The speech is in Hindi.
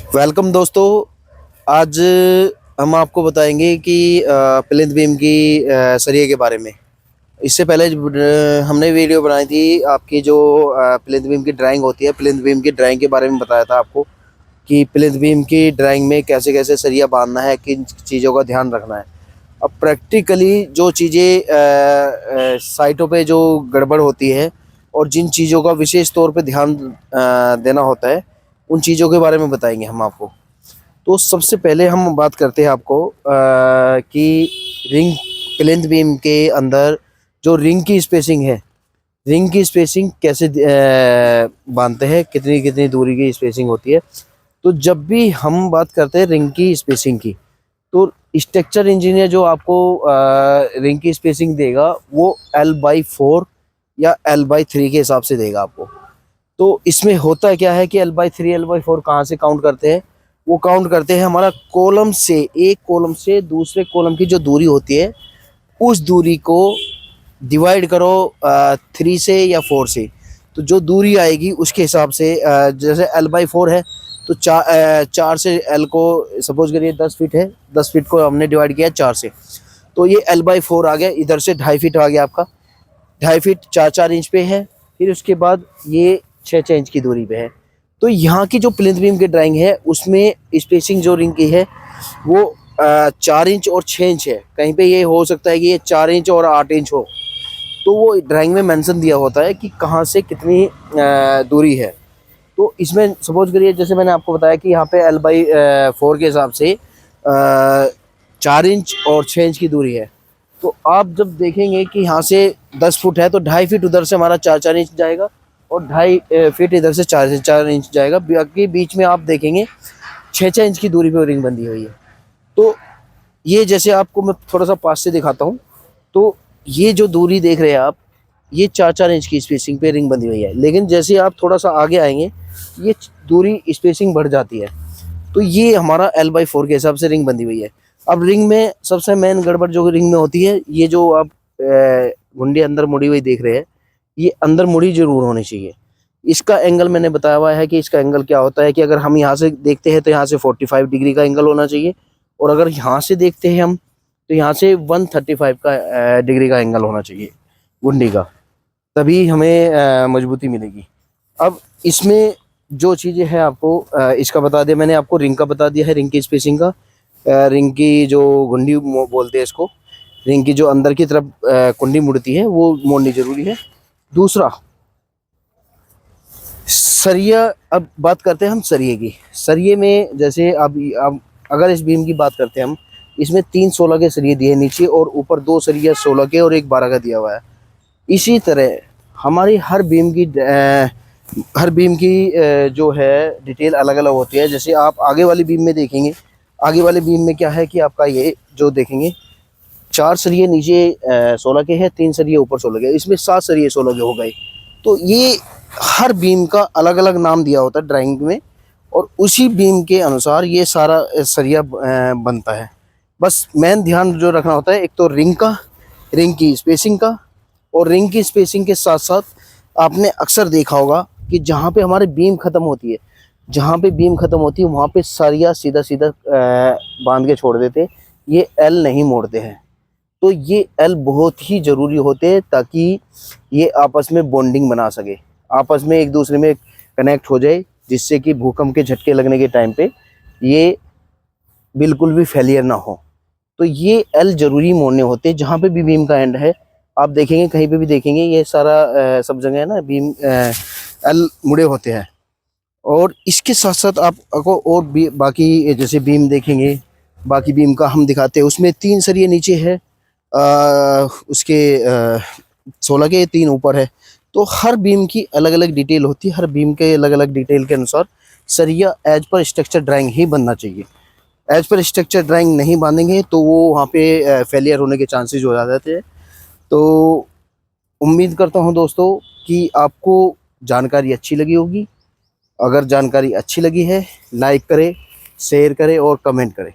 वेलकम दोस्तों। आज हम आपको बताएंगे कि प्लिंथ बीम की सरिये के बारे में। इससे पहले हमने वीडियो बनाई थी आपकी जो प्लिंथ बीम की ड्राइंग होती है। प्लिंथ बीम की ड्राइंग के बारे में बताया था आपको कि प्लिंथ बीम की ड्राइंग में कैसे कैसे सरिया बांधना है, किन चीज़ों का ध्यान रखना है। अब प्रैक्टिकली जो चीज़ें साइटों पे जो गड़बड़ होती है और जिन चीज़ों का विशेष तौर पे ध्यान देना होता है, उन चीज़ों के बारे में बताएंगे हम आपको। तो सबसे पहले हम बात करते हैं आपको कि रिंग प्लिंथ बीम के अंदर जो रिंग की स्पेसिंग है, रिंग की स्पेसिंग कैसे बांधते हैं, कितनी कितनी दूरी की स्पेसिंग होती है। तो जब भी हम बात करते हैं रिंग की स्पेसिंग की, तो स्ट्रक्चर इंजीनियर जो आपको रिंग की स्पेसिंग देगा वो L/4 या L/3 के हिसाब से देगा आपको। तो इसमें होता क्या है कि L/3 L/4 कहाँ से काउंट करते हैं? वो काउंट करते हैं हमारा कॉलम से, एक कॉलम से दूसरे कॉलम की जो दूरी होती है, उस दूरी को डिवाइड करो 3 से या 4 से। तो जो दूरी आएगी उसके हिसाब से जैसे L/4 है तो 4 से L को सपोज करिए 10 फीट है, 10 फीट को हमने डिवाइड किया 4 से, तो ये L/4 आ गया। इधर से 2.5 फीट आ गया आपका, 2.5 फीट 4-4 इंच पे है। फिर उसके बाद ये 6-6 इंच की दूरी पे है। तो यहाँ की जो प्लिंथ बीम की ड्राइंग है उसमें स्पेसिंग जो रिंग की है वो 4 इंच और 6 इंच है। कहीं पे ये हो सकता है कि ये 4 इंच और 8 इंच हो, तो वो ड्राइंग में मेंशन दिया होता है कि कहाँ से कितनी दूरी है। तो इसमें सपोज करिए जैसे मैंने आपको बताया कि यहाँ पे L/4 के हिसाब से 4 इंच और 6 इंच की दूरी है। तो आप जब देखेंगे कि यहाँ से 10 फुट है तो 2.5 फीट उधर से हमारा 4-4 इंच जाएगा और 2.5 फीट इधर से 4 से 4 इंच जाएगा। बाकी बीच में आप देखेंगे 6-6 इंच की दूरी पे रिंग बंधी हुई है। तो ये जैसे आपको मैं थोड़ा सा पास से दिखाता हूँ, तो ये जो दूरी देख रहे हैं आप, ये 4-4 इंच की स्पेसिंग पे रिंग बंधी हुई है। लेकिन जैसे आप थोड़ा सा आगे आएंगे ये दूरी स्पेसिंग बढ़ जाती है। तो ये हमारा L/4 के हिसाब से रिंग बंधी हुई है। अब रिंग में सबसे मेन गड़बड़ जो रिंग में होती है, ये जो आप घुंडी अंदर मुड़ी हुई देख रहे हैं, ये अंदर मुड़ी जरूर होनी चाहिए। इसका एंगल मैंने बताया हुआ है कि इसका एंगल क्या होता है कि अगर हम यहाँ से देखते हैं तो यहाँ से 45 डिग्री का एंगल होना चाहिए, और अगर यहाँ से देखते हैं हम तो यहाँ से 135 का डिग्री का एंगल होना चाहिए घुंडी का, तभी हमें मजबूती मिलेगी। अब इसमें जो चीज़ें हैं आपको इसका बता दिया मैंने, आपको रिंग का बता दिया है, रिंग की स्पेसिंग का, रिंग की जो घुंडी बोलते हैं इसको, रिंग की जो अंदर की तरफ कुंडी मुड़ती है वो मोड़नी जरूरी है। दूसरा सरिया, अब बात करते हैं हम सरिये की। सरिये में जैसे अब अगर इस बीम की बात करते हैं हम, इसमें 3 16 के सरिये दिए नीचे और ऊपर 2 सरिया 16 के और एक 12 का दिया हुआ है। इसी तरह हमारी हर बीम की जो है डिटेल अलग अलग होती है। जैसे आप आगे वाली बीम में देखेंगे, आगे वाले बीम में क्या है कि आपका ये जो देखेंगे 4 सरिये नीचे 16 के हैं, 3 सरिये ऊपर 16 के, इसमें 7 सरिये 16 के हो गए। तो ये हर बीम का अलग अलग नाम दिया होता है ड्राइंग में, और उसी बीम के अनुसार ये सारा सरिया बनता है। बस मेन ध्यान जो रखना होता है, एक तो रिंग का, रिंग की स्पेसिंग का, और रिंग की स्पेसिंग के साथ साथ आपने अक्सर देखा होगा कि जहाँ पे हमारे बीम ख़त्म होती है, जहाँ पे बीम ख़त्म होती है वहाँ पे सरिया सीधा सीधा बांध के छोड़ देते, ये एल नहीं मोड़ते हैं। तो ये एल बहुत ही ज़रूरी होते हैं ताकि ये आपस में बॉन्डिंग बना सके, आपस में एक दूसरे में कनेक्ट हो जाए, जिससे कि भूकंप के झटके लगने के टाइम पे ये बिल्कुल भी फेलियर ना हो। तो ये एल ज़रूरी मोड़ने होते हैं जहाँ पे भी बीम का एंड है। आप देखेंगे कहीं पे भी देखेंगे ये सारा सब जगह है ना बीम एल मुड़े होते हैं। और इसके साथ साथ आपको और भी बाकी जैसे बीम देखेंगे, बाकी बीम का हम दिखाते हैं, उसमें 3 सरिये नीचे है, उसके 16 के 3 ऊपर है। तो हर बीम की अलग अलग डिटेल होती है, हर बीम के अलग अलग डिटेल के अनुसार सरिया एज पर स्ट्रक्चर ड्राइंग ही बनना चाहिए। एज पर स्ट्रक्चर ड्राइंग नहीं बांधेंगे तो वो वहाँ पे फेलियर होने के चांसेस हो जाते हैं। तो उम्मीद करता हूँ दोस्तों कि आपको जानकारी अच्छी लगी होगी। अगर जानकारी अच्छी लगी है, लाइक करें, शेयर करें और कमेंट करें।